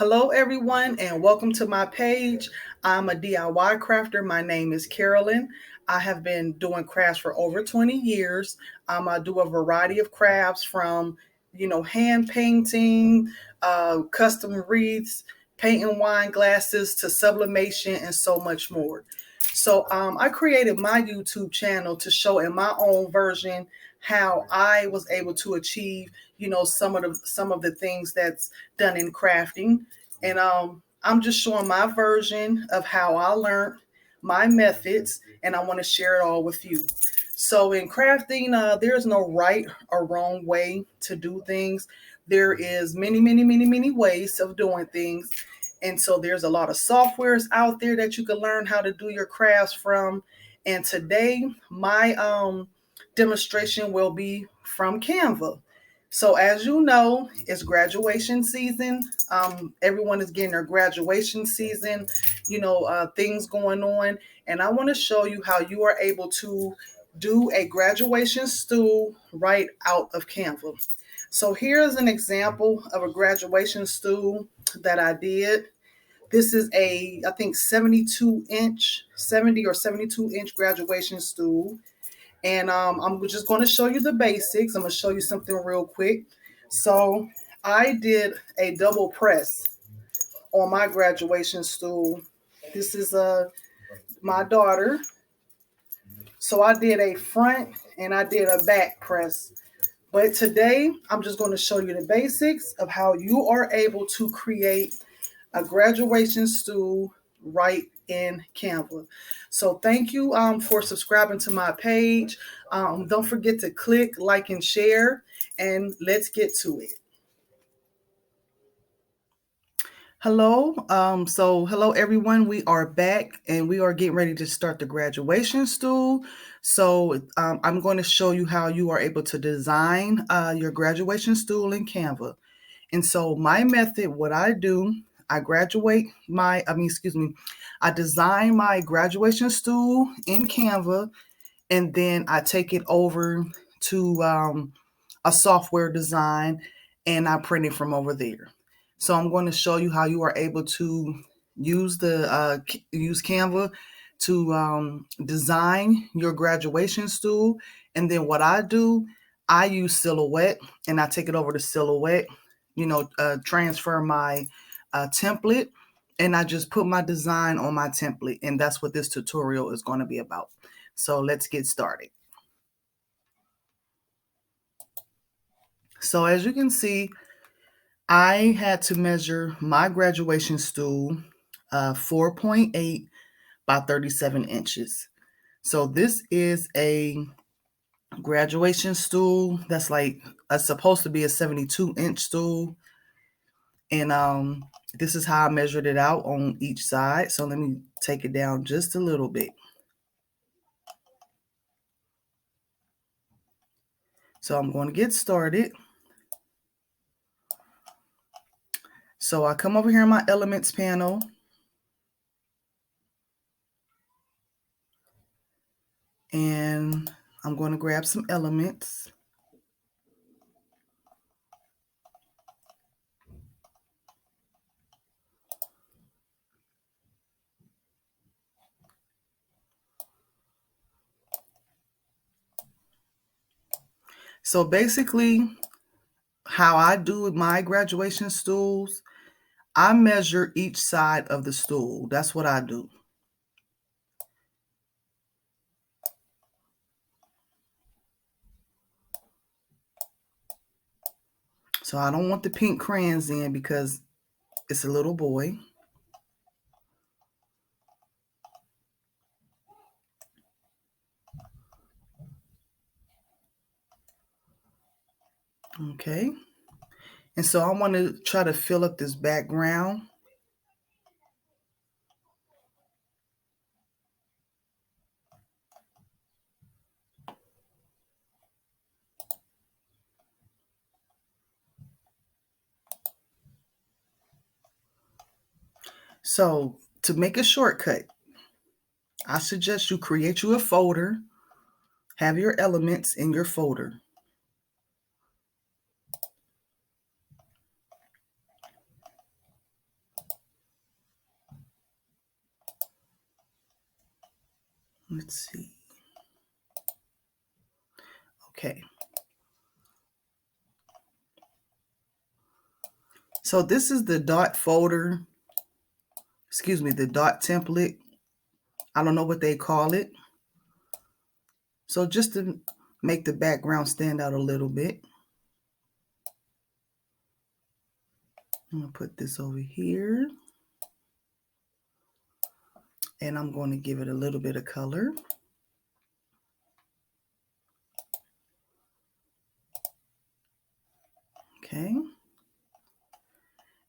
Hello, everyone, and welcome to my page. I'm a DIY crafter. My name is Carolyn. I have been doing crafts for over 20 years. I do a variety of crafts from, hand painting, custom wreaths, painting wine glasses to sublimation and so much more. So I created my YouTube channel to show in my own version how I was able to achieve, some of the things that's done in crafting. And I'm just showing my version of how I learned my methods, and I want to share it all with you. So in crafting, there's no right or wrong way to do things. There is many, many, many, many ways of doing things. And so there's a lot of softwares out there that you can learn how to do your crafts from. And today, my demonstration will be from Canva. So as you know, it's graduation season. Everyone is getting their graduation season, things going on. And I want to show you how you are able to do a graduation stool right out of Canva. So here's an example of a graduation stool that I did. This is I think 70 or 72 inch graduation stool. And I'm just going to show you the basics. I'm going to show you something real quick. So I did a double press on my graduation stool. This is my daughter. So I did a front and I did a back press. But today I'm just going to show you the basics of how you are able to create a graduation stool right in Canva. So thank you for subscribing to my page. Don't forget to click, like, and share, and let's get to it. Hello. Hello everyone. We are back and we are getting ready to start the graduation stool. So I'm going to show you how you are able to design your graduation stool in Canva. And so my method, what I do, I design my graduation stool in Canva, and then I take it over to a software design and I print it from over there. So I'm going to show you how you are able to use use Canva to design your graduation stool. And then what I do, I use Silhouette and I take it over to Silhouette, transfer my template, and I just put my design on my template. And that's what this tutorial is going to be about. So let's get started. So as you can see, I had to measure my graduation stool 4.8 by 37 inches. So this is a graduation stool that's supposed to be a 72-inch stool. And this is how I measured it out on each side. So let me take it down just a little bit. So I'm going to get started. So I come over here in my elements panel. And I'm going to grab some elements. So basically, how I do my graduation stools, I measure each side of the stool. That's what I do. So I don't want the pink crayons in because it's a little boy. Okay. And so I want to try to fill up this background. So to make a shortcut, I suggest you create you a folder, have your elements in your folder. Let's see. Okay. So this is the dot folder, excuse me, the dot template. I don't know what they call it. So just to make the background stand out a little bit, I'm going to put this over here. And I'm going to give it a little bit of color. Okay.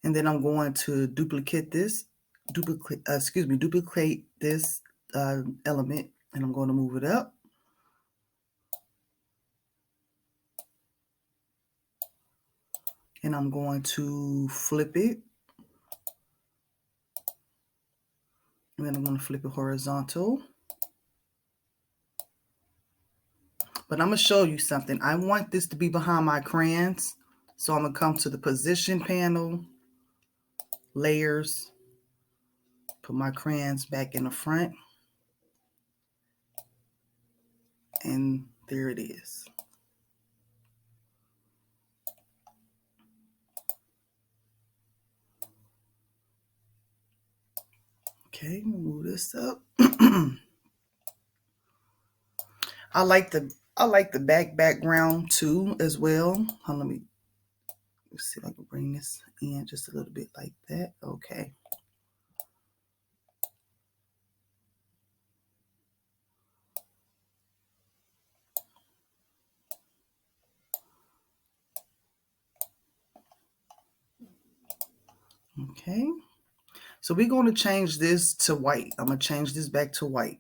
And then I'm going to duplicate this, duplicate this element, and I'm going to move it up. And I'm going to flip it. And then I'm going to flip it horizontal. But I'm going to show you something. I want this to be behind my crayons. So I'm going to come to the position panel, layers, put my crayons back in the front. And there it is. Okay, move this up. I like the background too as well. Let me see if I can bring this in just a little bit like that. Okay. Okay. So we're going to change this to white. I'm going to change this back to white.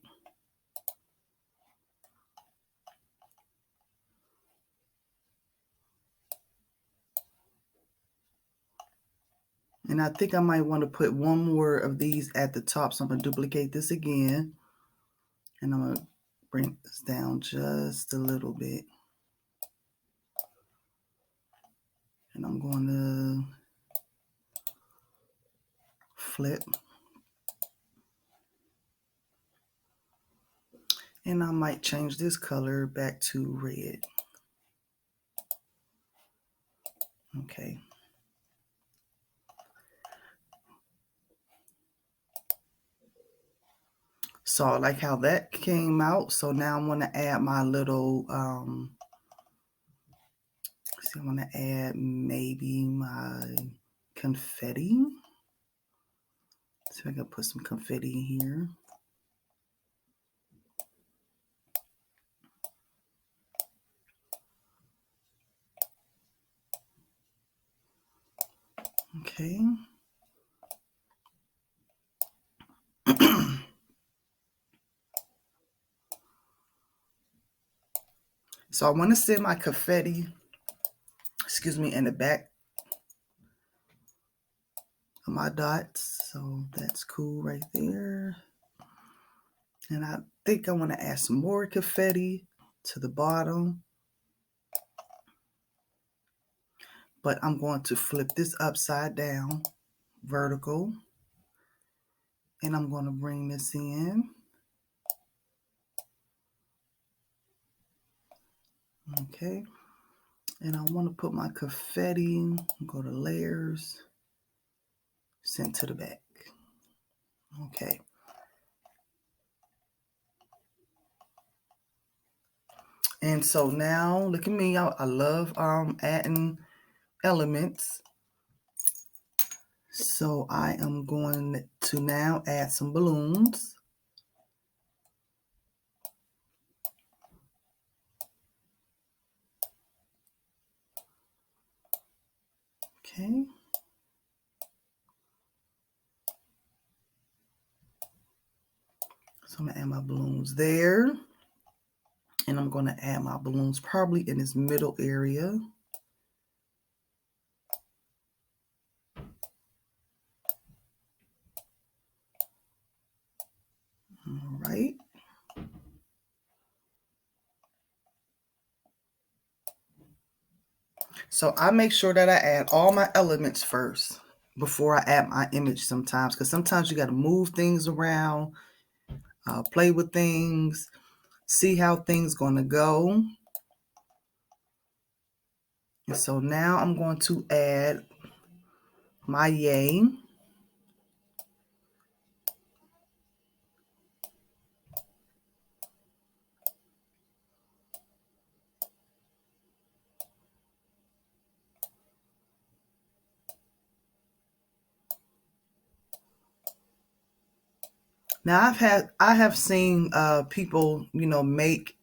And I think I might want to put one more of these at the top. So I'm going to duplicate this again. And I'm going to bring this down just a little bit. And I'm going to flip. And I might change this color back to red. Okay. So I like how that came out. So now I'm going to add my little, see, I'm going to add maybe my confetti. So I can put some confetti in here. Okay. So I want to set my confetti, excuse me, in the back of my dots. So that's cool right there. And I think I want to add some more confetti to the bottom. But I'm going to flip this upside down, vertical. And I'm going to bring this in. Okay. And I want to put my confetti, go to layers, sent to the back. Okay. And so now, look at me. I love adding elements. So I am going to now add some balloons. Okay. So I'm going to add my balloons there. And I'm going to add my balloons probably in this middle area. All right. So I make sure that I add all my elements first before I add my image sometimes. Because sometimes you got to move things around. play with things, see how things gonna go. And so now I'm going to add my yay. Now I have seen people, make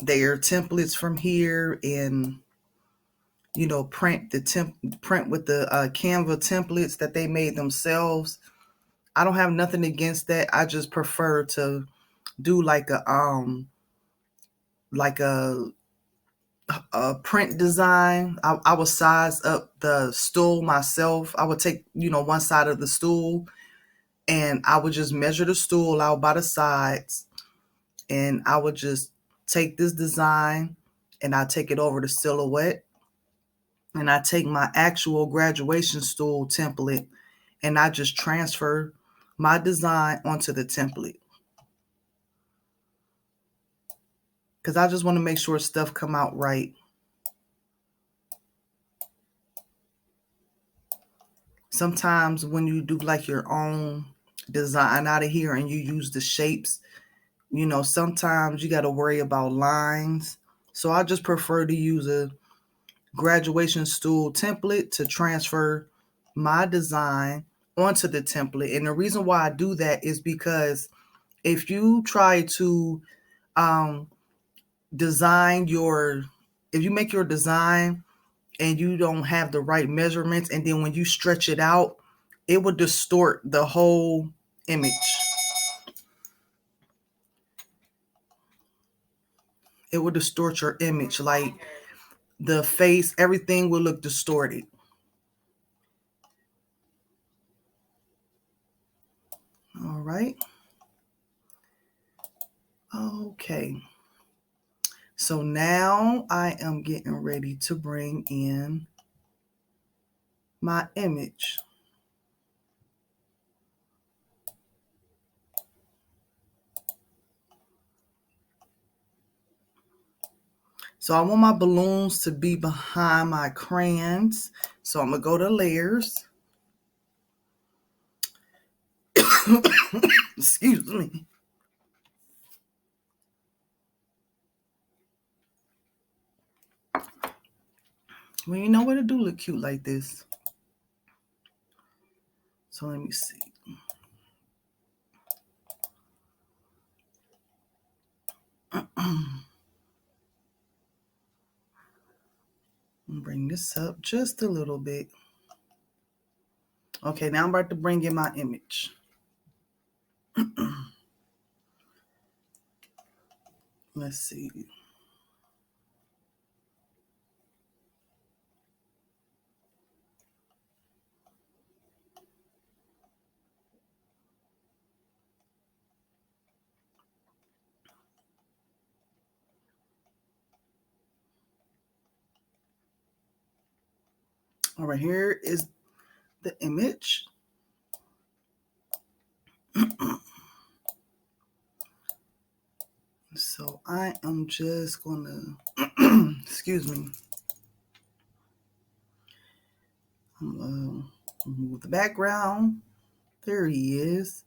their templates from here and print with the Canva templates that they made themselves. I don't have nothing against that. I just prefer to do like like a print design. I would size up the stool myself. I would take, one side of the stool and I would just measure the stool out by the sides, and I would just take this design and I take it over to Silhouette, and I take my actual graduation stool template and I just transfer my design onto the template. Because I just want to make sure stuff come out right. Sometimes when you do like your own design out of here and you use the shapes, sometimes you got to worry about lines. So I just prefer to use a graduation stool template to transfer my design onto the template. And the reason why I do that is because if you try to if you make your design and you don't have the right measurements, and then when you stretch it out, it would distort the whole image. It would distort your image, like the face, everything will look distorted. All right. Okay. So now I am getting ready to bring in my image. So I want my balloons to be behind my crayons. So I'm going to go to layers. Excuse me. Well, you know what? It do look cute like this. So let me see. Bring this up just a little bit. Okay, now I'm about to bring in my image. Let's see. All right, here is the image. So I am just gonna, excuse me. I'm gonna remove the background. There he is.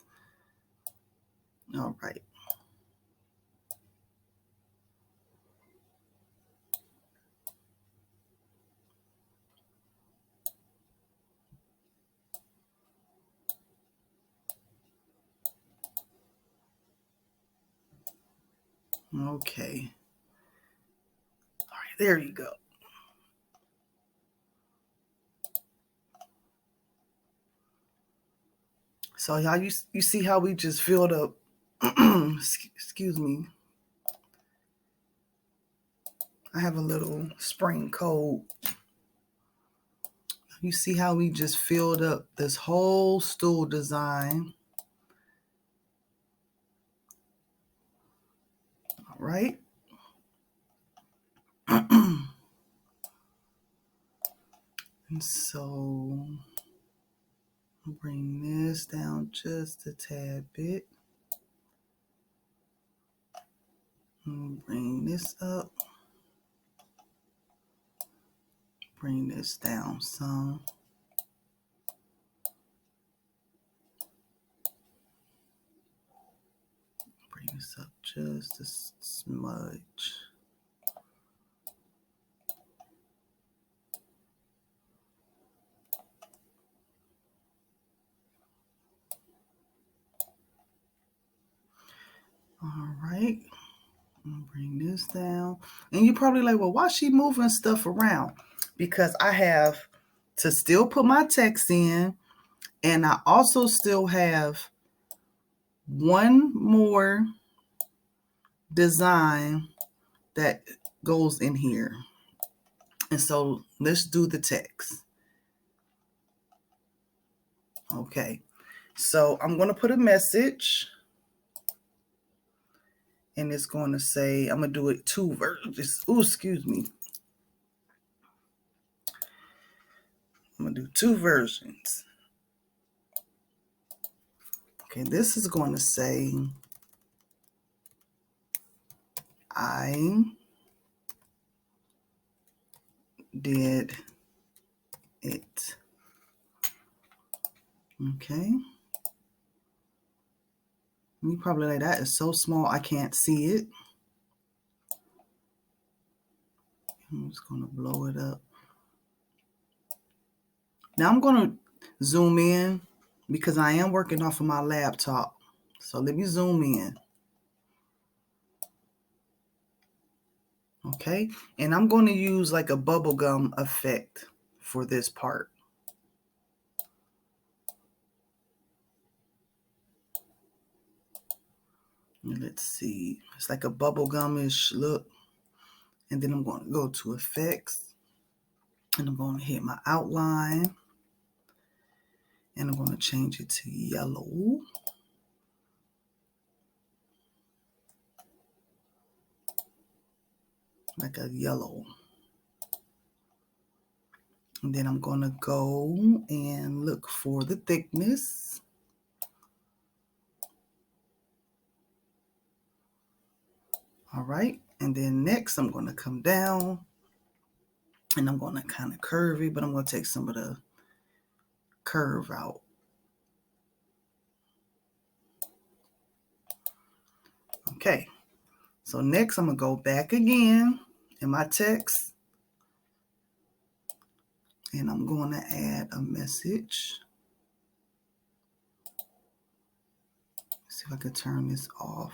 All right. Okay. All right, there you go. So y'all, you see how we just filled up, excuse me. I have a little spring cold. You see how we just filled up this whole stool design. All right. And so Bring this down just a tad bit. And bring this up. Bring this down some. Bring this up just a smudge. All right. Bring this down. And you're probably like, well, why is she moving stuff around? Because I have to still put my text in, and I also still have one more design that goes in here. And so let's do the text. Okay. So I'm going to put a message. And it's going to say, I'm going to do it 2 versions. Oh, excuse me. I'm going to do 2 versions. Okay, this is going to say, I did it. Okay. You probably like, that is so small I can't see it. I'm just going to blow it up. Now I'm going to zoom in because I am working off of my laptop. So let me zoom in. Okay. And I'm going to use like a bubblegum effect for this part. Let's see. It's like a bubblegum-ish look. And then I'm going to go to effects. And I'm going to hit my outline. And I'm going to change it to yellow. Like a yellow. And then I'm going to go and look for the thickness. All right. And then next I'm going to come down. And I'm going to kind of curve it, but I'm going to take some of the curve out. Okay. So next I'm going to go back again in my text. And I'm going to add a message. See if I can turn this off.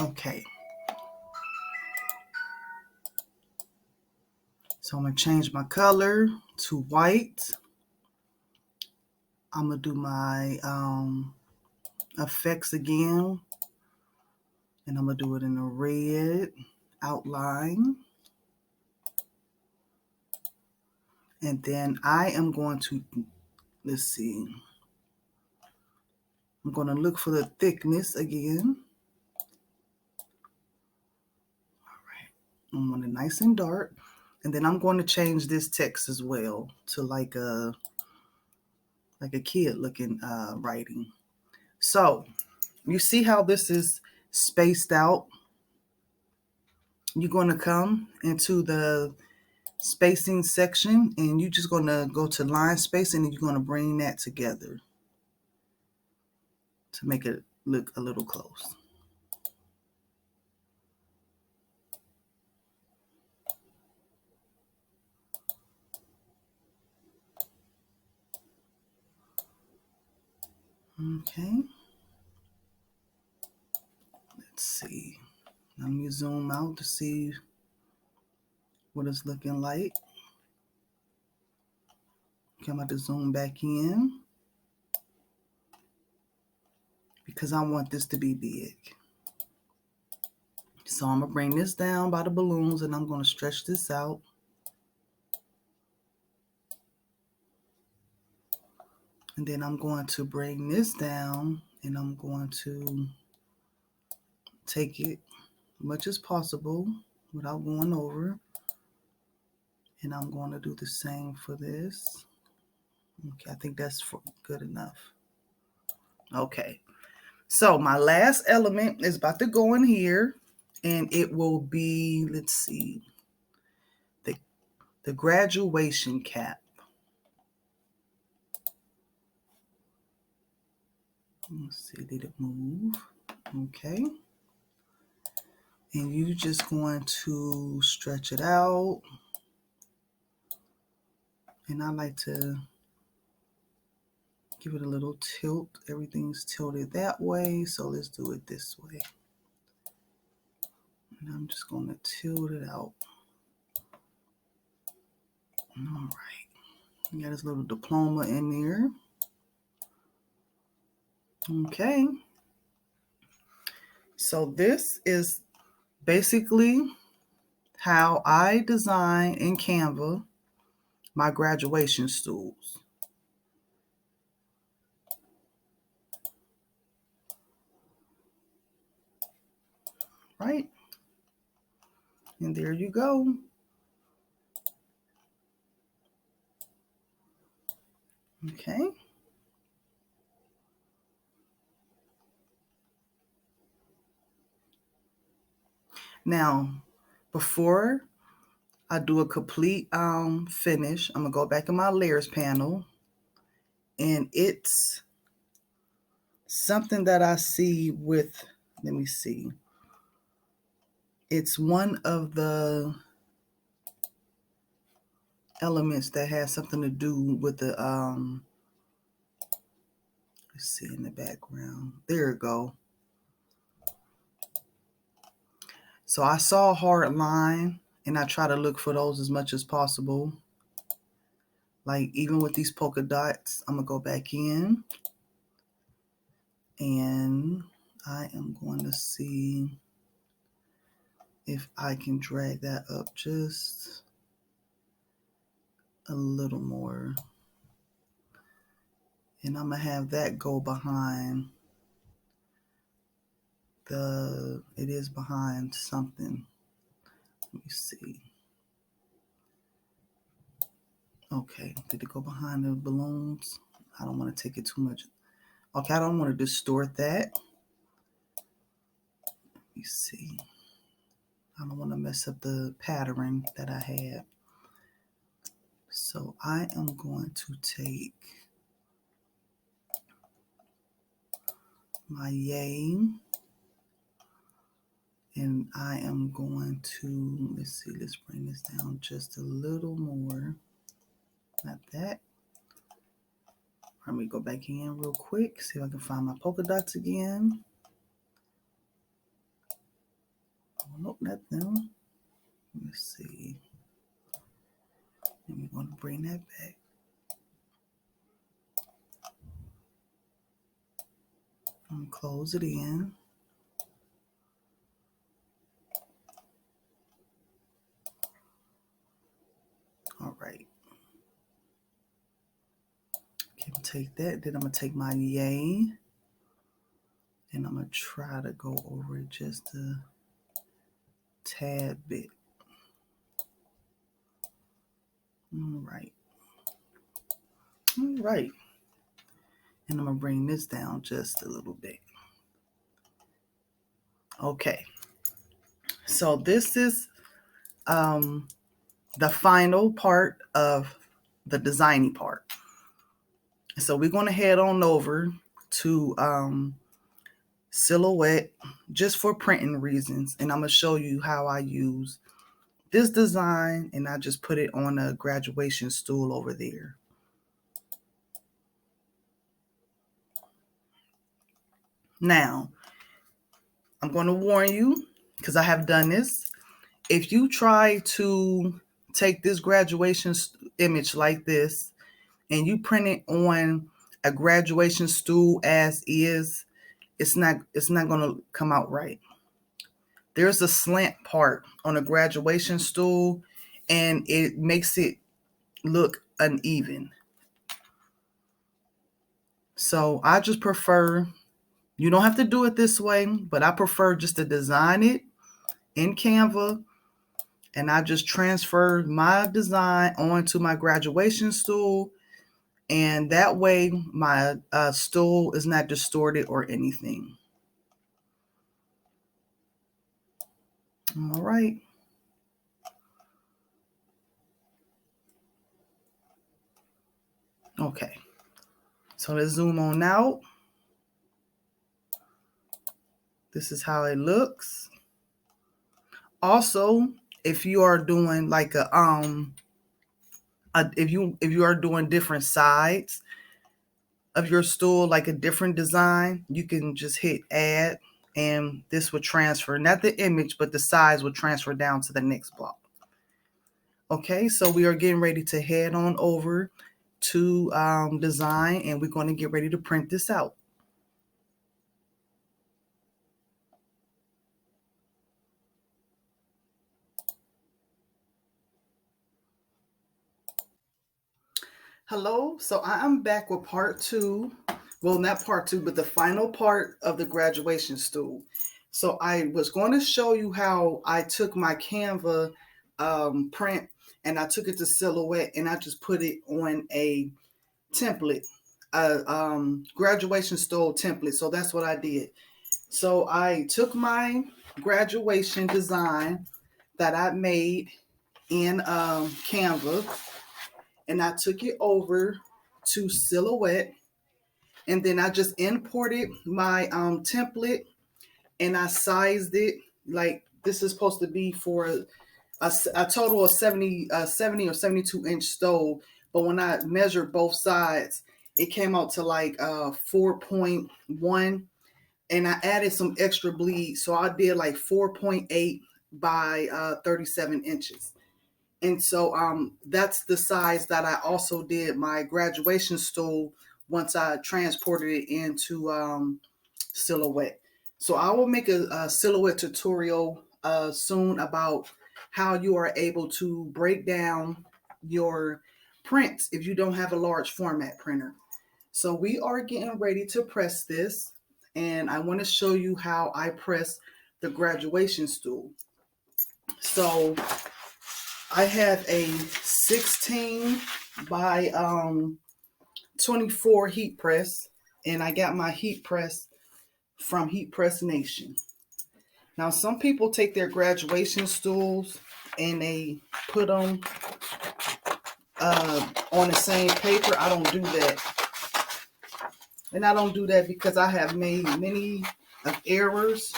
Okay. So I'm going to change my color to white. I'm going to do my effects again. And I'm going to do it in a red outline. And then I am going to, let's see. I'm going to look for the thickness again. All right. I want it nice and dark. And then I'm going to change this text as well to like a kid looking writing. So you see how this is spaced out? You're going to come into the spacing section and you're just going to go to line spacing and you're going to bring that together to make it look a little close. Okay. Let's see. Let me zoom out to see what it's looking like. I'm about to zoom back in because I want this to be big. So I'm going to bring this down by the balloons and I'm going to stretch this out. And then I'm going to bring this down and I'm going to take it as much as possible without going over. And I'm going to do the same for this. Okay, I think that's good enough. Okay, so my last element is about to go in here, and it will be, let's see, the graduation cap. Let's see, did it move? Okay. And you're just going to stretch it out. And I like to give it a little tilt. Everything's tilted that way, so let's do it this way. And I'm just going to tilt it out. All right. We got this little diploma in there. Okay. So this is basically how I design in Canva my graduation stools. Right? And there you go. Okay. Now, before I do a complete finish, I'm going to go back in my layers panel. And it's something that I see with, let me see. It's one of the elements that has something to do with the, let's see in the background. There we go. So I saw a hard line and I try to look for those as much as possible. Like even with these polka dots, I'm gonna go back in and I am going to see if I can drag that up just a little more. And I'm gonna have that go behind it is behind something. Let me see. Okay, did it go behind the balloons? I don't want to take it too much. Okay, I don't want to distort that. Let me see. I don't want to mess up the pattern that I had. So I am going to take my yay and I am going to, let's see, let's bring this down just a little more. Not that. Let me go back in real quick, see if I can find my polka dots again. Oh, nope, not them. Let's see. And we're going to bring that back. And close it in. All right. Okay, take that. Then I'm going to take my yay. And I'm going to try to go over it just a tad bit. All right. All right. And I'm going to bring this down just a little bit. Okay. So this is the final part of the designing part. So we're going to head on over to silhouette just for printing reasons. And I'm going to show you how I use this design and I just put it on a graduation stool over there. Now, I'm going to warn you because I have done this. If you try to take this graduation image like this and you print it on a graduation stool as is, it's not going to come out right. There's a slant part on a graduation stool, and it makes it look uneven. So I just prefer, you don't have to do it this way, but I prefer just to design it in Canva, and I just transfer my design onto my graduation stool, and that way my stool is not distorted or anything. All right. Okay. So let's zoom on out. This is how it looks. Also, if you are doing like if you are doing different sides of your stool, like a different design, you can just hit add, and this would transfer, not the image, but the size would transfer down to the next block. Okay, so we are getting ready to head on over to design, and we're going to get ready to print this out. Hello, so I am back with part two. Well, not part two, but the final part of the graduation stool. So I was going to show you how I took my Canva print, and I took it to Silhouette, and I just put it on a template, a graduation stool template. So that's what I did. So I took my graduation design that I made in Canva, and I took it over to Silhouette, and then I just imported my template, and I sized it like this is supposed to be for a total of 70 or 72 inch stove. But when I measured both sides, it came out to like 4.1, and I added some extra bleed. So I did like 4.8 by 37 inches. And so that's the size that I also did my graduation stool once I transported it into Silhouette. So I will make a Silhouette tutorial soon about how you are able to break down your prints if you don't have a large format printer. So we are getting ready to press this, and I want to show you how I press the graduation stool. So I have a 16 by 24 heat press, and I got my heat press from Heat Press Nation. Now, some people take their graduation stools and they put them on the same paper. I don't do that. And I don't do that because I have made many errors,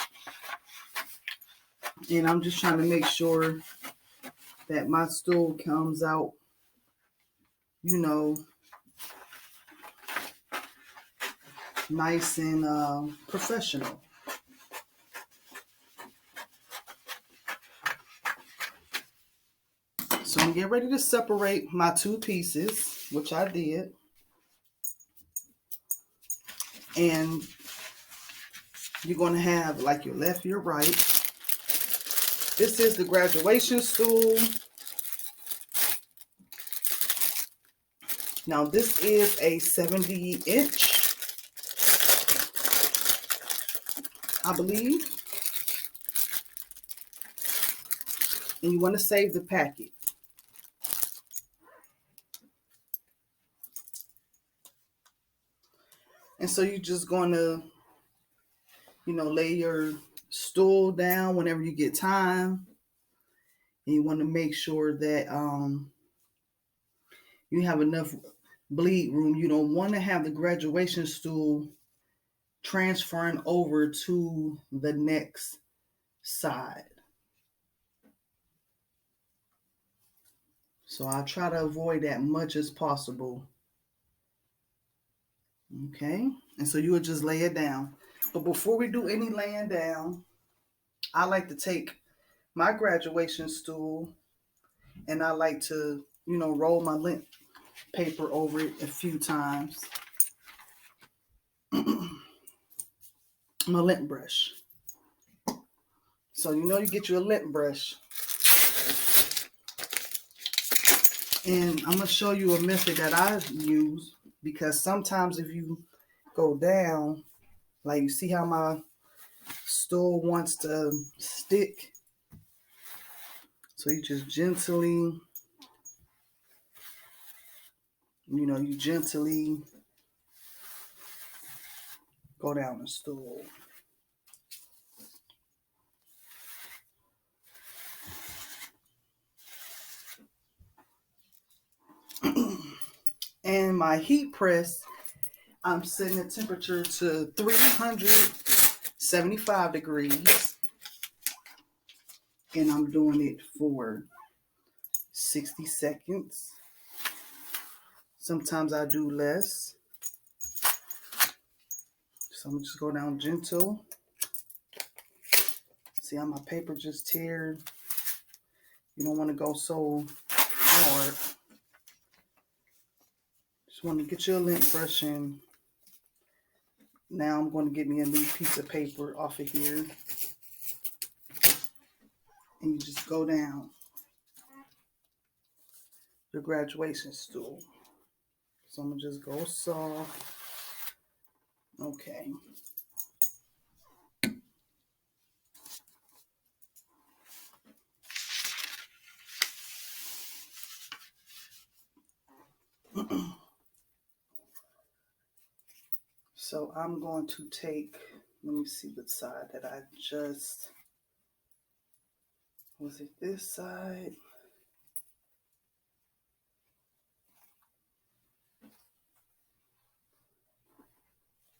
and I'm just trying to make sure that my stool comes out, you know, nice and professional. So I'm getting ready to separate my two pieces, which I did. And you're going to have like your left, your right. This is the graduation stool. Now this is a 70 inch, I believe. And you want to save the packet. And so you're just going to, lay your stool down whenever you get time. And you want to make sure that you have enough bleed room. You don't want to have the graduation stool transferring over to the next side. So I try to avoid that much as possible. Okay, and so you would just lay it down. But before we do any laying down, I like to take my graduation stool, and I like to, roll my length. paper over it a few times. My lint brush. So you know you get you a lint brush. And I'm going to show you a method that I use, because sometimes if you go down, like you see how my stool wants to stick. So you just gently, you gently go down the stool. And my heat press, I'm setting the temperature to 375 degrees. And I'm doing it for 60 seconds. Sometimes I do less. So I'm gonna just go down gentle. See how my paper just teared? You don't want to go so hard. Just want to get your lint brush in. Now I'm going to get me a new piece of paper off of here. And you just go down your graduation stool. So I'm going to just go soft. Okay. So I'm going to take, let me see what side that I just, was it this side?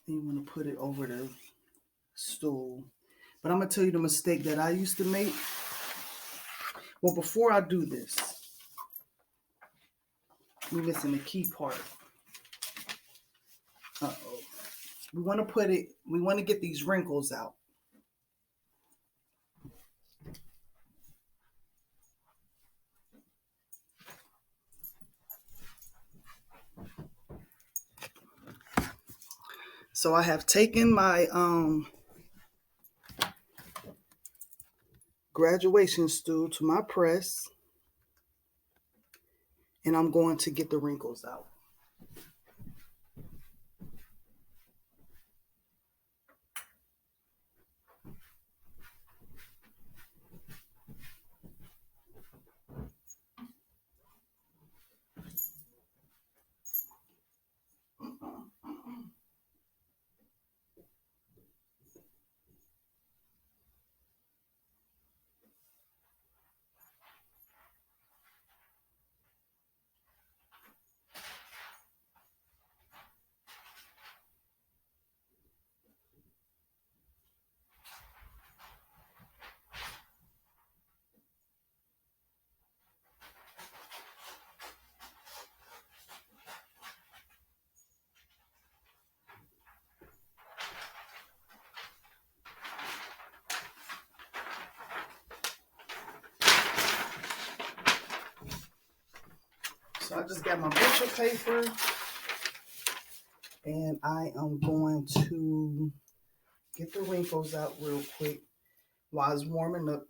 You want to put it over the stool. But I'm going to tell you the mistake that I used to make. Well, before I do this, we're missing the key part. Uh-oh. We want to get these wrinkles out. So I have taken my graduation stool to my press, and I'm going to get the wrinkles out. So I just got my butcher paper, and I am going to get the wrinkles out real quick while it's warming up.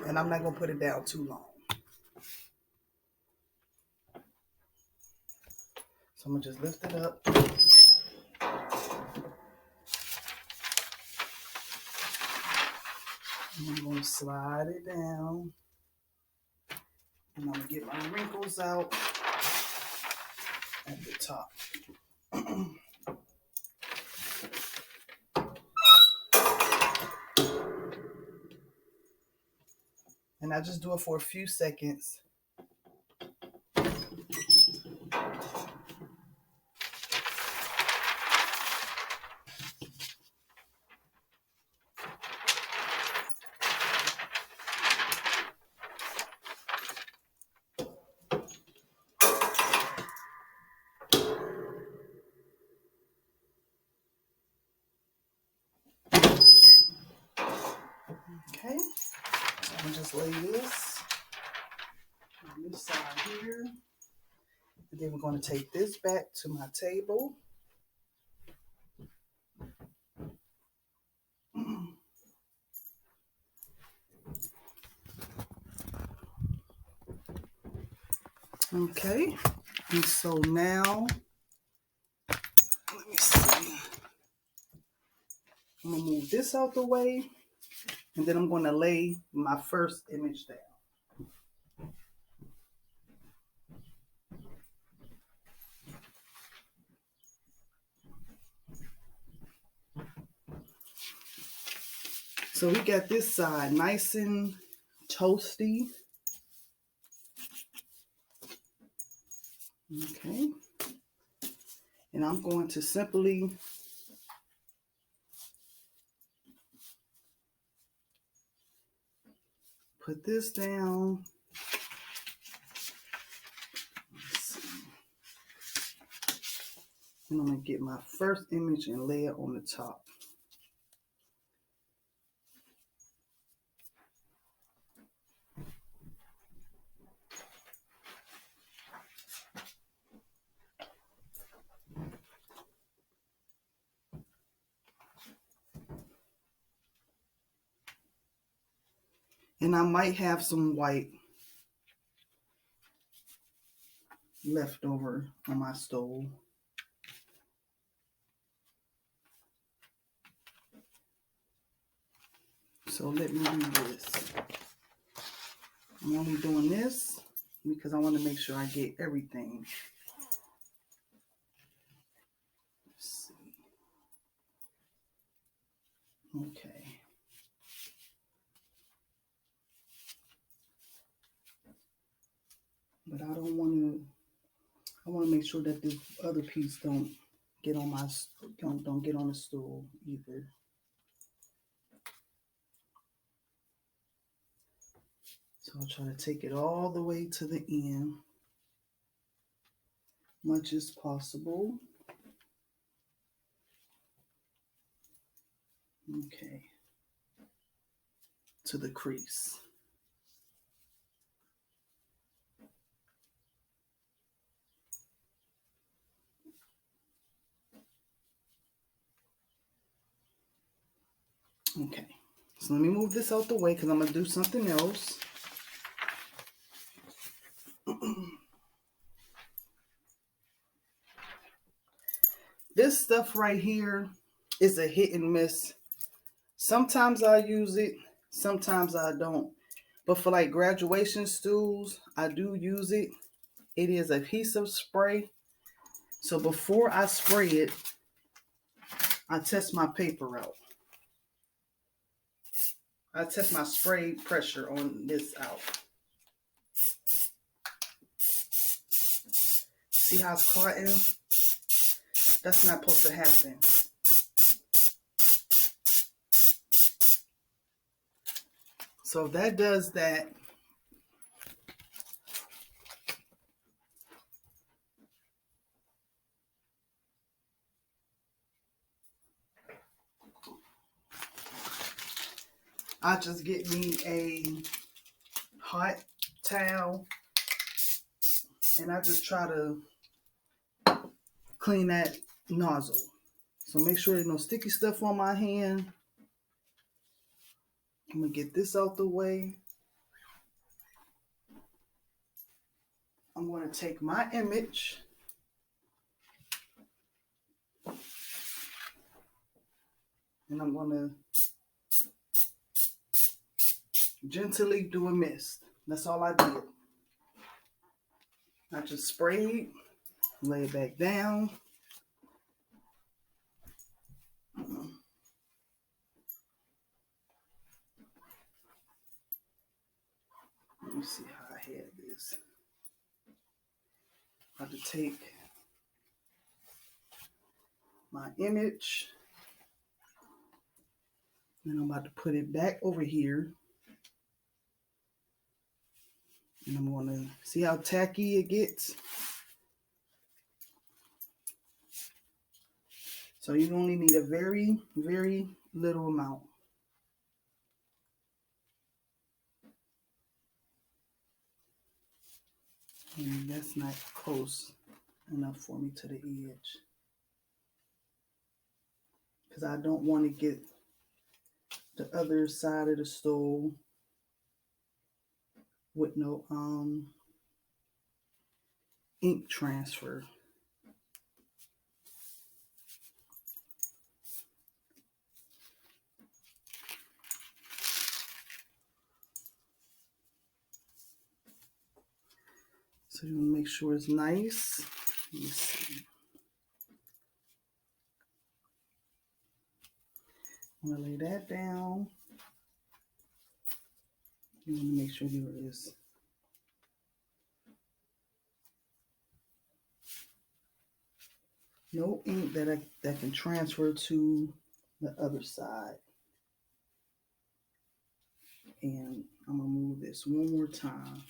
And I'm not going to put it down too long. So I'm going to just lift it up. And I'm going to slide it down. And I'm going to get my wrinkles out at the top. And I just do it for a few seconds. Okay, so I'm just lay this this side here. And then we're going to take this back to my table. Okay, and so now, let me see. I'm going to move this out the way, and then I'm going to lay my first image down. So we got this side nice and toasty. Okay. And I'm going to simply put this down. And I'm going to get my first image and lay it on the top. And I might have some white left over on my stove. So let me do this. I'm only doing this because I want to make sure I get everything. Let's see. Okay. But I don't want to, I want to make sure that this other piece don't get on my, don't get on the stool either. So I'll try to take it all the way to the end, much as possible. Okay. To the crease. Okay, so let me move this out the way because I'm going to do something else. This stuff right here is a hit and miss. Sometimes I use it, sometimes I don't. But for like graduation stools, I do use it. It is adhesive spray. So before I spray it, I test my paper out. I test my spray pressure on this out. See how it's cotton? That's not supposed to happen. So if that does that, I just get me a hot towel and I just try to clean that nozzle. So make sure there's no sticky stuff on my hand. I'm gonna get this out the way. I'm gonna take my image and I'm gonna gently do a mist. That's all I did. I just sprayed, lay it back down. Let me see how I had this. I have to take my image and I'm about to put it back over here. And I'm going to see how tacky it gets. So you only need a very, very little amount. And that's not close enough for me to the edge. Because I don't want to get the other side of the stove with no ink transfer. So you want to make sure it's nice. Let me see. I'm going to lay that down. You want to make sure there is no ink that can transfer to the other side. And I'm going to move this one more time.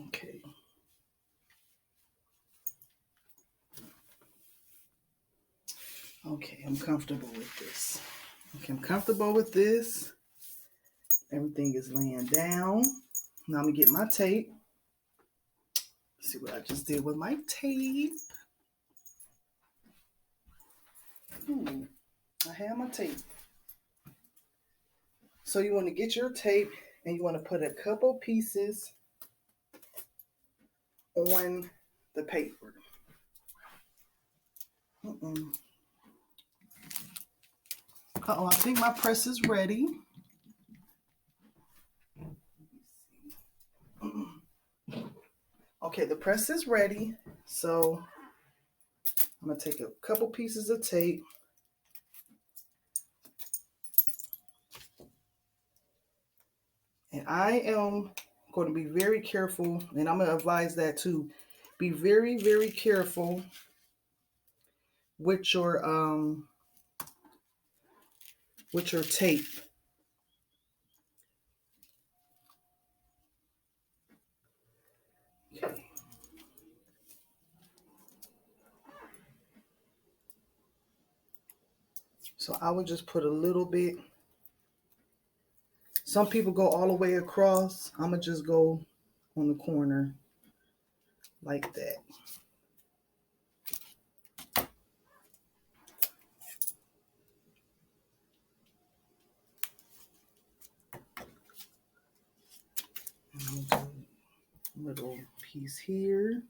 Okay. Okay, I'm comfortable with this. Okay, I'm comfortable with this. Everything is laying down. Now I'm gonna get my tape. See what I just did with my tape. I have my tape. So you want to get your tape and you want to put a couple pieces on the paper. Uh-oh, I think my press is ready. Okay, the press is ready. So I'm going to take a couple pieces of tape. And I am going to be very careful, and I'm going to advise that too. Be very, very careful with your tape. Okay. So I would just put a little bit. Some people go all the way across. I'm going to just go on the corner like that. And I'll do a little piece here.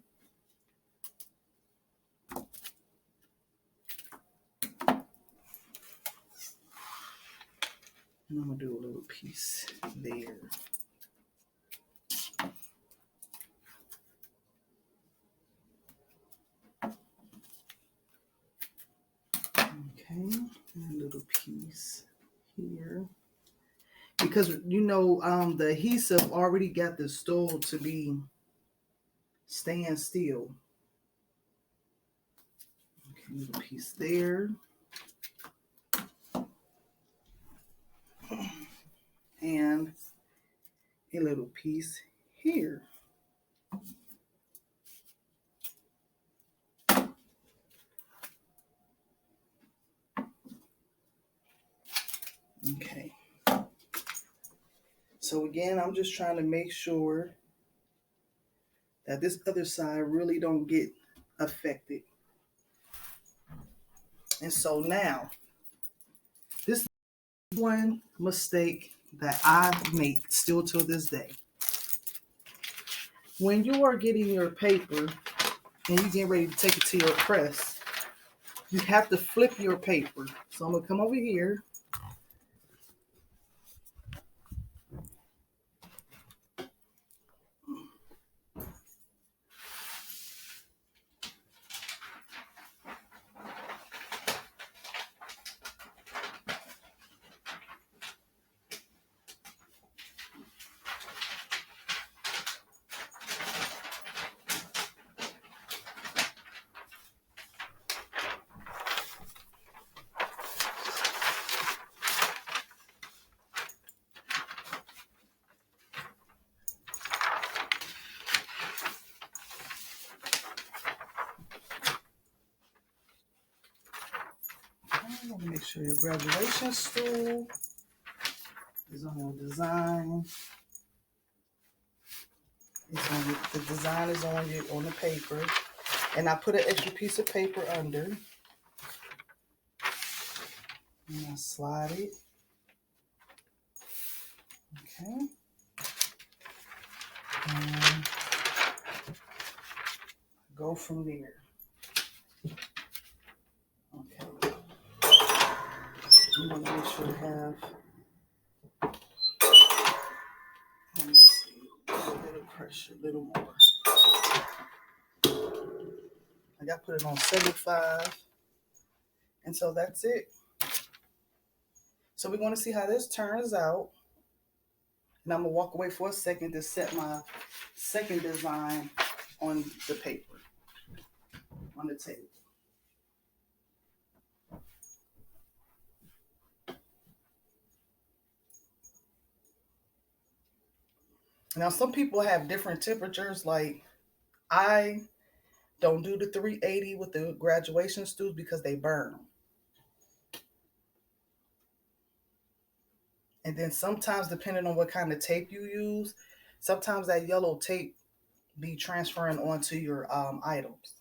And I'm going to do a little piece there. Okay, and a little piece here. Because, you know, the adhesive already got the stove to be staying still. Okay, a little piece there. And a little piece here. Okay. So again, I'm just trying to make sure that this other side really don't get affected. And so now, this is one mistake that I make still till this day. When you are getting your paper and you get ready to take it to your press, you have to flip your paper. So I'm going to come over here. Make sure your graduation stool is on your design. The design is on the paper. And I put an extra piece of paper under. And I slide it. Okay. And go from there. Okay. I'm going to make sure I have, let me see, a little pressure, a little more. I got to put it on 75. And so that's it. So we're going to see how this turns out. And I'm going to walk away for a second to set my second design on the paper, on the table. Now, some people have different temperatures. Like, I don't do the 380 with the graduation stools because they burn. And then sometimes, depending on what kind of tape you use, sometimes that yellow tape be transferring onto your items.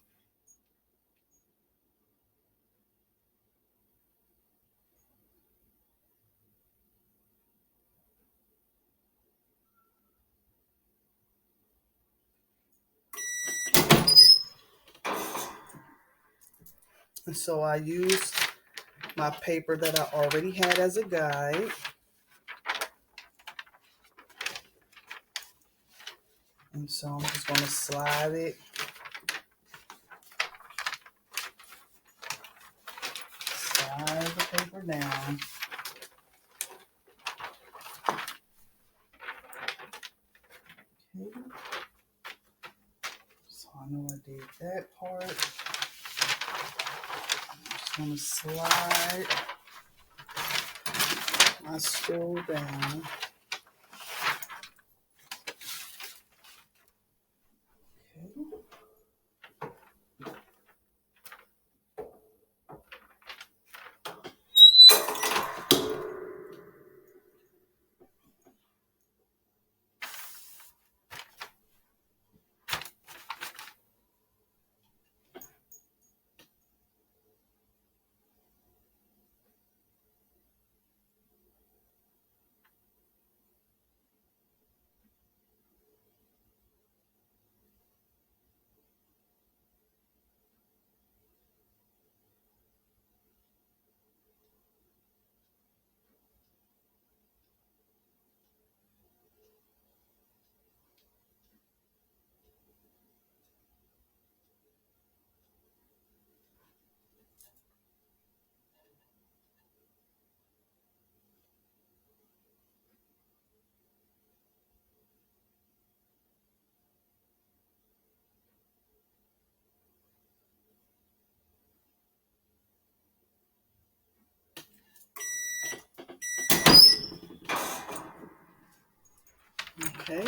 And so I used my paper that I already had as a guide. And so I'm just going to slide it. Slide the paper down. Okay. So I know I did that part. I'm just going to slide my stool down. Okay,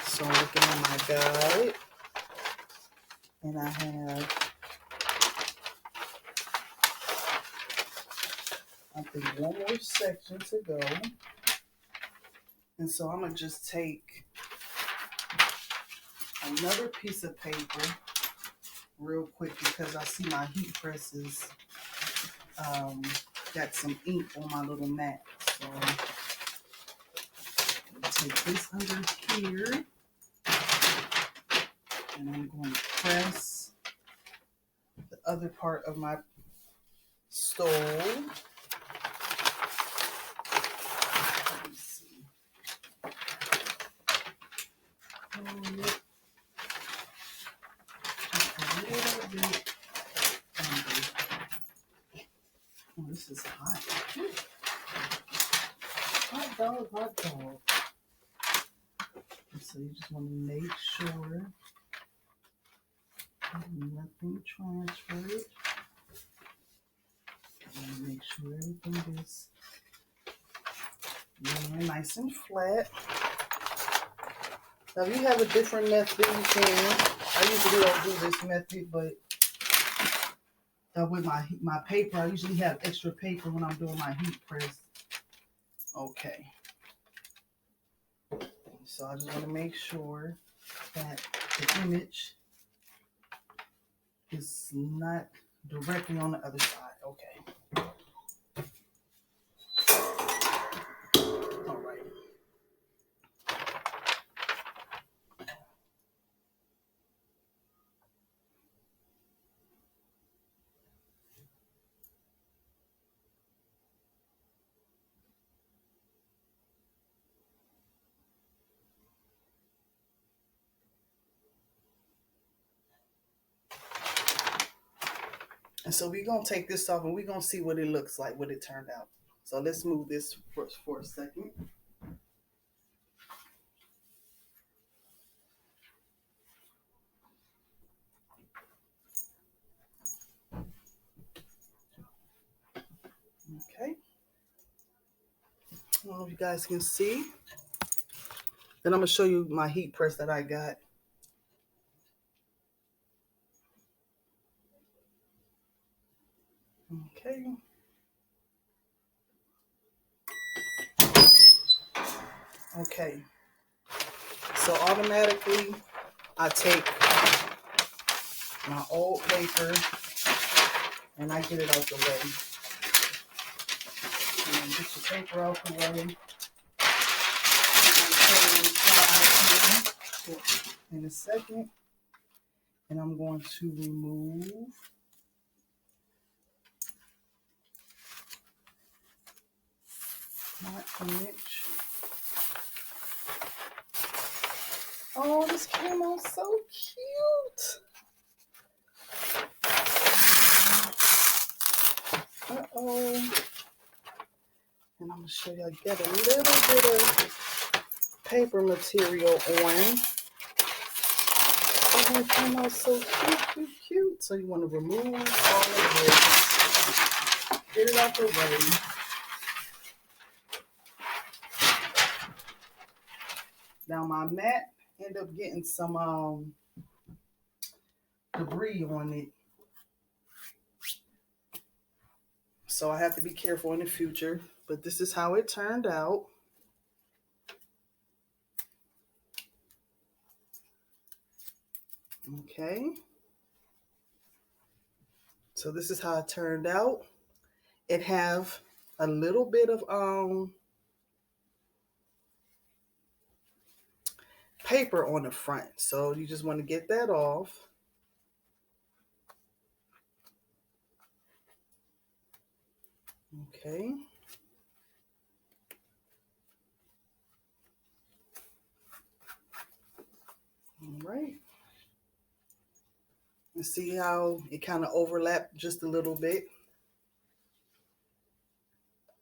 so I'm looking at my guide, and I have, I think, one more section to go. And so I'm going to just take another piece of paper real quick because I see my heat presses got some ink on my little mat. So take this under here, and I'm going to press the other part of my stove. Let me see. Hold it just a little bit under. Oh, this is hot. Hot dog, hot dog. So you just want to make sure nothing transferred. And make sure everything is nice and flat. Now, if you have a different method, you can. I usually don't do this method, but with my paper. I usually have extra paper when I'm doing my heat press. Okay. So I just want to make sure that the image is not directly on the other side. Okay. All right. And so we're going to take this off and we're going to see what it looks like, what it turned out. So let's move this for a second. Okay. I don't know if you guys can see. Then I'm going to show you my heat press that I got. Okay. Okay. So automatically I take my old paper and I get it out the way. And get your paper out the way. In a second. And I'm going to remove my image. Oh, this came out so cute. Uh-oh. And I'm going to show you, I get a little bit of paper material on. Oh, it came out so cute. So you want to remove all of this. Get it out the way. Now my mat ended up getting some debris on it. So I have to be careful in the future. But this is how it turned out. Okay. So this is how it turned out. It have a little bit of paper on the front. So you just want to get that off. Okay. All right. And see how it kind of overlapped just a little bit.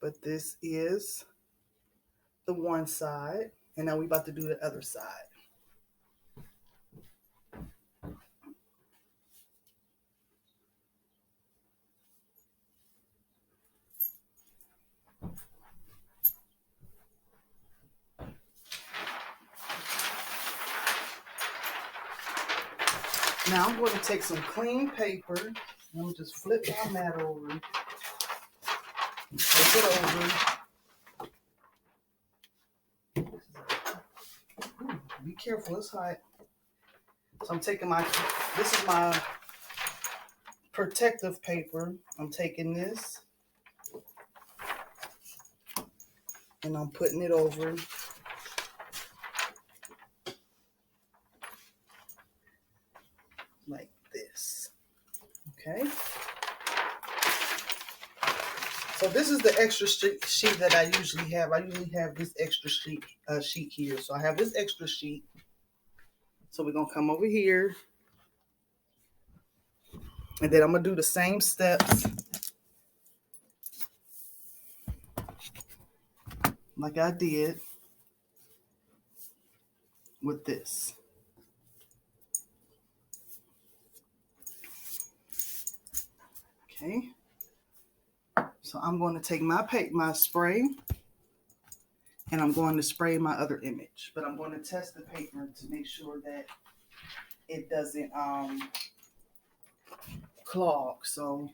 But this is the one side. And now we're about to do the other side. Now I'm going to take some clean paper. I'm going to just flip my mat over. Flip it over. Ooh, be careful, it's hot. So I'm taking this is my protective paper. I'm taking this and I'm putting it over like this. Okay. So this is the extra sheet that I usually have. I usually have this extra sheet here. So I have this extra sheet. So we're going to come over here. And then I'm going to do the same steps like I did with this. Okay. So I'm going to take my spray and I'm going to spray my other image. But I'm going to test the paper to make sure that it doesn't clog. So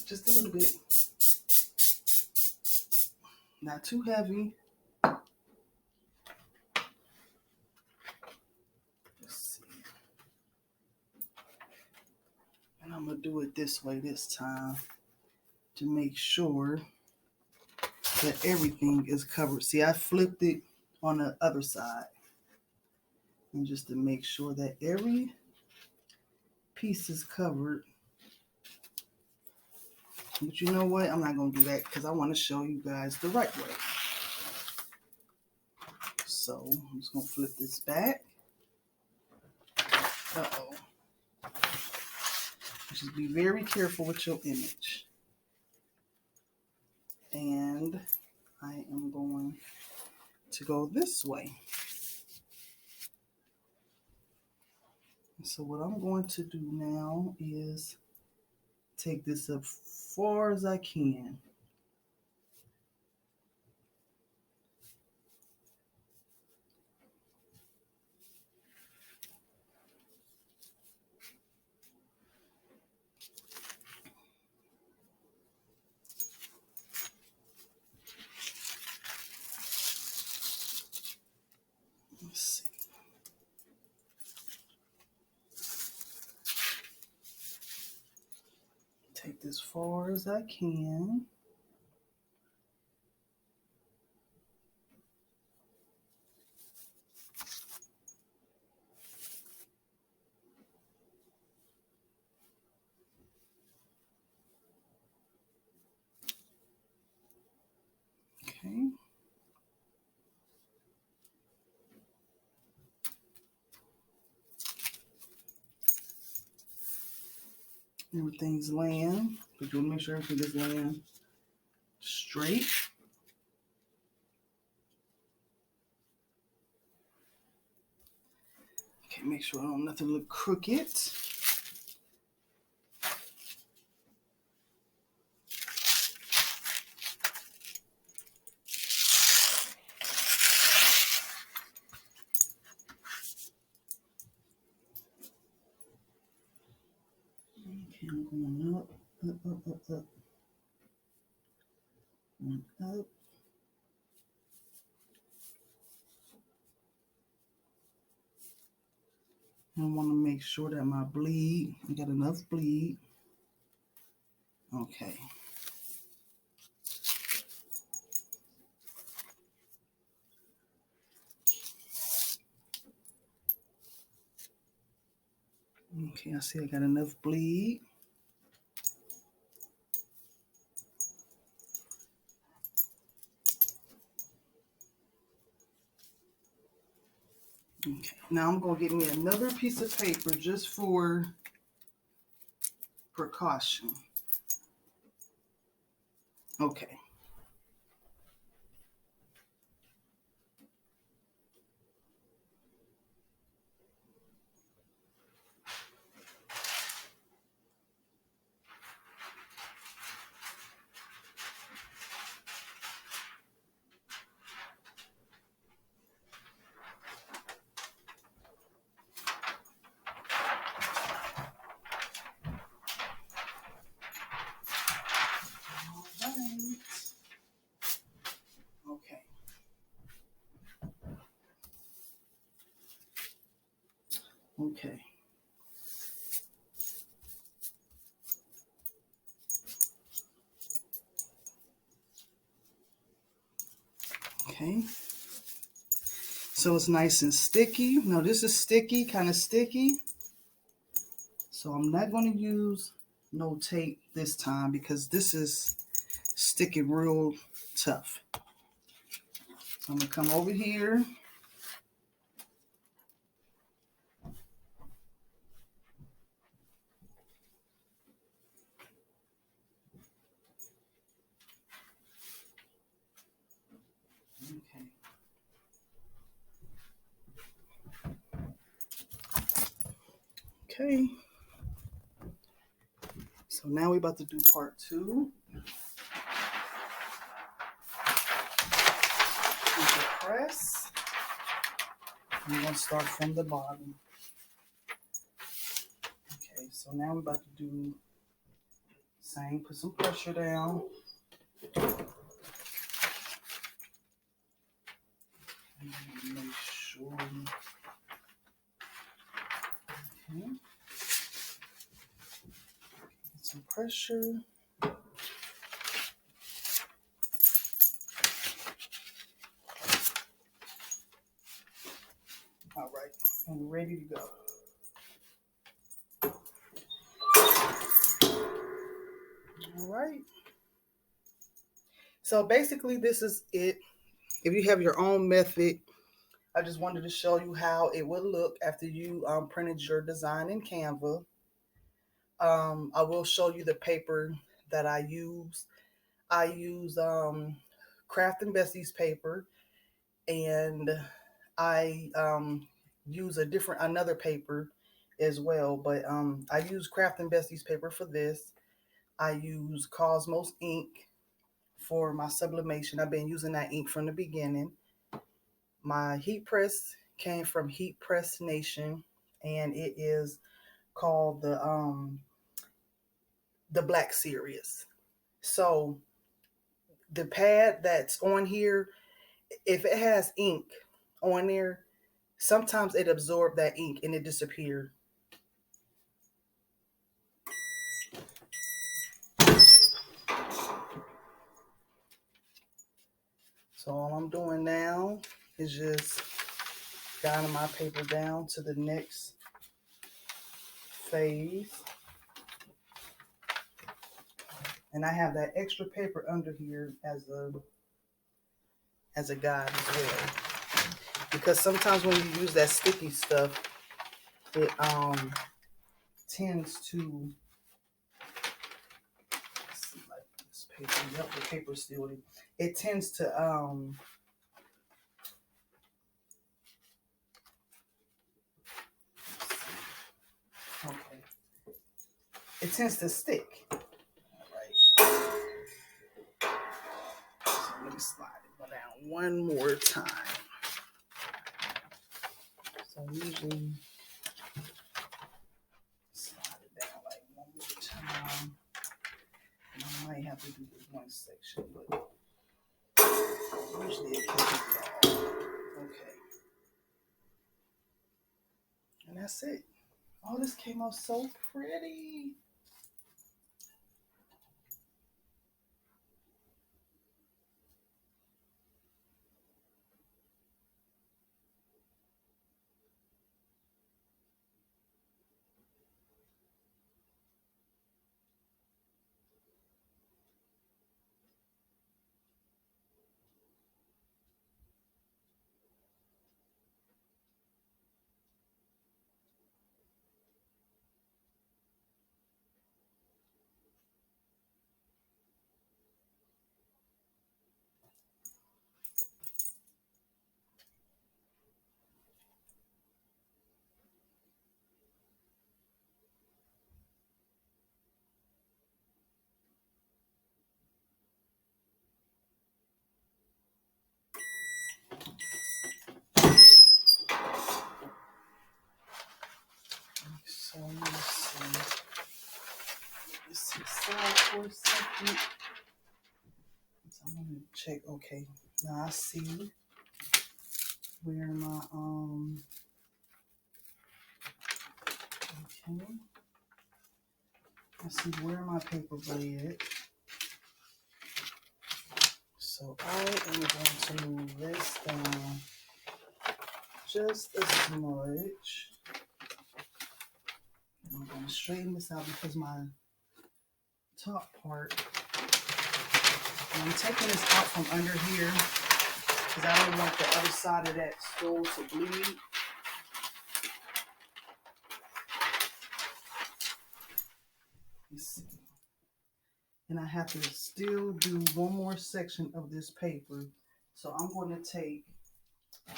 Just a little bit. Not too heavy. Let's see. And I'm going to do it this way this time to make sure that everything is covered. See, I flipped it on the other side. And just to make sure that every piece is covered. But you know what? I'm not going to do that because I want to show you guys the right way. So I'm just going to flip this back. Uh-oh. Just be very careful with your image. And I am going to go this way. So what I'm going to do now is take this as far as I can. Let's see. Take this as far as I can. Okay. Everything's laying, but you want to make sure everything is laying straight. Okay, make sure I don't nothing look crooked. Okay, I'm going up, up. Going up. I want to make sure that my bleed, I got enough bleed. Okay. Okay, I see I got enough bleed. Okay, now I'm going to get me another piece of paper just for precaution. Okay. Okay. Okay. Okay. So it's nice and sticky. Now this is sticky, kind of sticky. So I'm not going to use no tape this time because this is sticking real tough. So I'm going to come over here. Okay. So now we're about to do part 2. Press. I'm going to start from the bottom. So now we're about to do same, put some pressure down. Make sure. Okay. Get some pressure. All right, and we're ready to go. All right. So basically, this is it. If you have your own method, I just wanted to show you how it would look after you printed your design in Canva. I will show you the paper that I use. I use Craft and Bessie's paper, and I use another paper as well. But I use Craft and Bessie's paper for this. I use Cosmos ink for my sublimation. I've been using that ink from the beginning. My heat press came from Heat Press Nation, and it is called the Black Series. So the pad that's on here, if it has ink on there, sometimes it absorbs that ink and it disappears. So all I'm doing now is just guiding my paper down to the next phase. And I have that extra paper under here as a guide as well. Because sometimes when you use that sticky stuff, it tends to, let's see, like this paper, yep, the paper still, it tends to okay, it tends to stick. All right, so let me slide it down one more time. So usually slide it down like one more time. And I might have to do this one section, but usually it catches it all. Okay. And that's it. Oh, this came out so pretty. So let's see. Let's side for a second. So I'm gonna check. Okay, now I see where my okay. I see where my paper bled. So I am going to move this down just a smudge. I'm going to straighten this out because my top part, and I'm taking this out from under here because I don't want the other side of that stole to bleed. Let's see. And I have to still do one more section of this paper. So I'm going to take a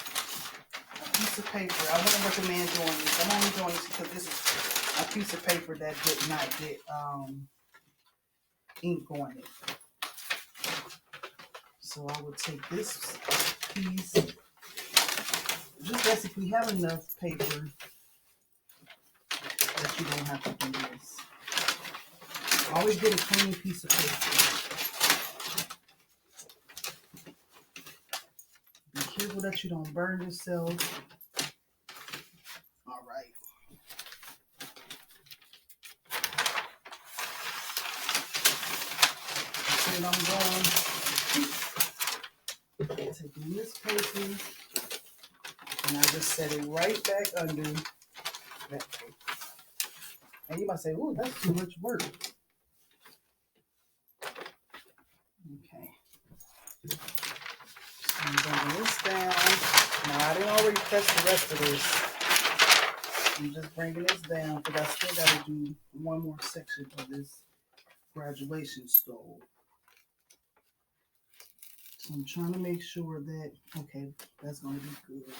piece of paper. I wouldn't recommend doing this. I'm only doing this because this is a piece of paper that did not get ink on it. So I would take this piece, just basically have enough paper that you don't have to do this. Always get a clean piece of paper. Be careful that you don't burn yourself. All right. And I'm going to taking this paper and I just set it right back under that paper. And you might say, "Oh, that's too much work." Okay. So I'm bringing this down. Now I didn't already press the rest of this. I'm just bringing this down because I still got to do one more section of this graduation stole. So I'm trying to make sure that, okay, that's going to be good.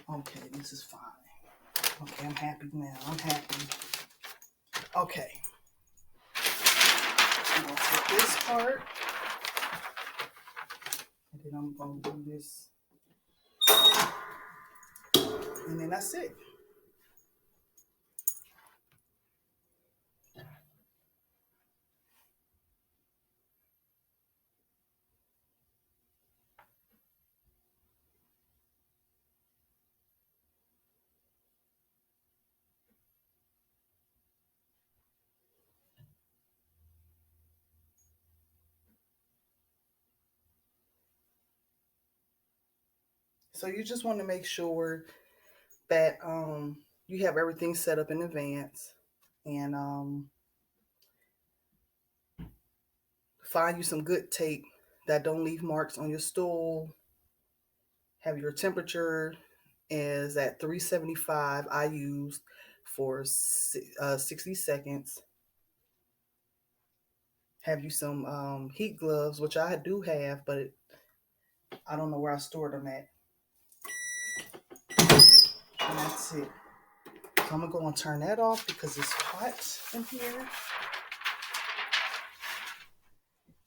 Okay, this is fine. Okay, I'm happy now. I'm happy. Okay. I'm going to take this part. And then I'm going to do this. And then that's it. So you just want to make sure that you have everything set up in advance, and find you some good tape that don't leave marks on your stool. Have your temperature is at 375. I used for 60 seconds. Have you some heat gloves, which I do have, but I don't know where I stored them at. And that's it. So I'm going to go and turn that off because it's hot in here.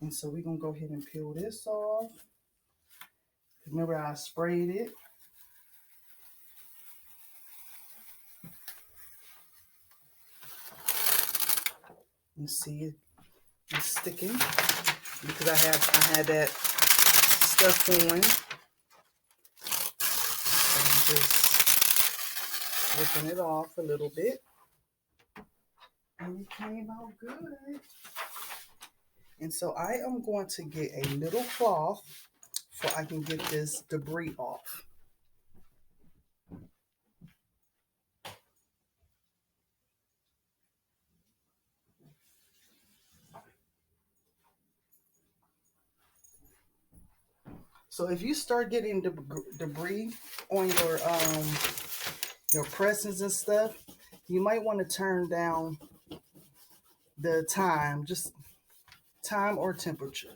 And so we're going to go ahead and peel this off. Remember, I sprayed it. You see it's sticking because I had that stuff on. I'm just ripping it off a little bit. And it came out good. And so I am going to get a little cloth so I can get this debris off. So if you start getting debris on your presses and stuff, you might want to turn down the time, just time or temperature.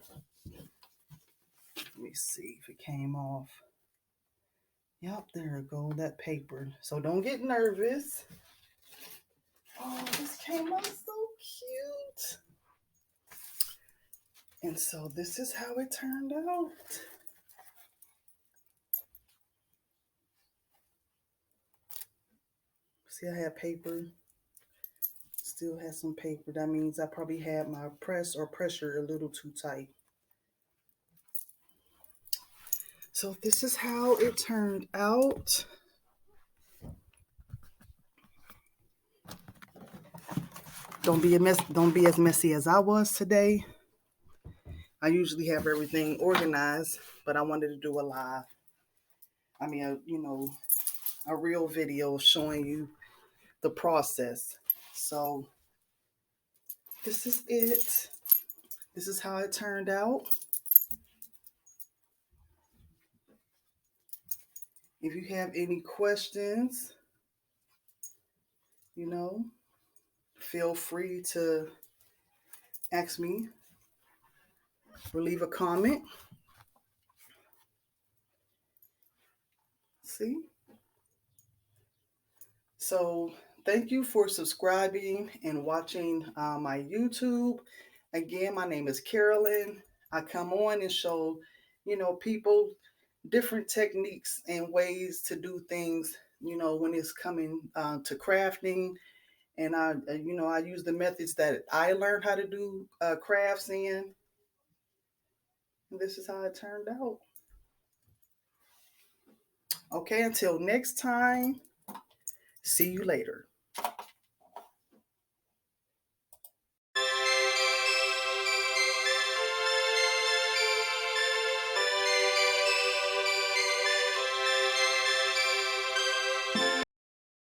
Let me see if it came off. Yep, there it goes, that paper. So don't get nervous. Oh, this came out so cute. And so this is how it turned out. See, I have paper. Still has some paper. That means I probably had my press or pressure a little too tight. So this is how it turned out. Don't be as messy as I was today. I usually have everything organized, but I wanted to do a live. I mean, a real video showing you the process. So this is it. This is how it turned out. If you have any questions, feel free to ask me or leave a comment. See? So thank you for subscribing and watching my YouTube. Again, my name is Carolyn. I come on and show, people different techniques and ways to do things, when it's coming to crafting. And I use the methods that I learned how to do crafts in. And this is how it turned out. Okay, until next time, see you later.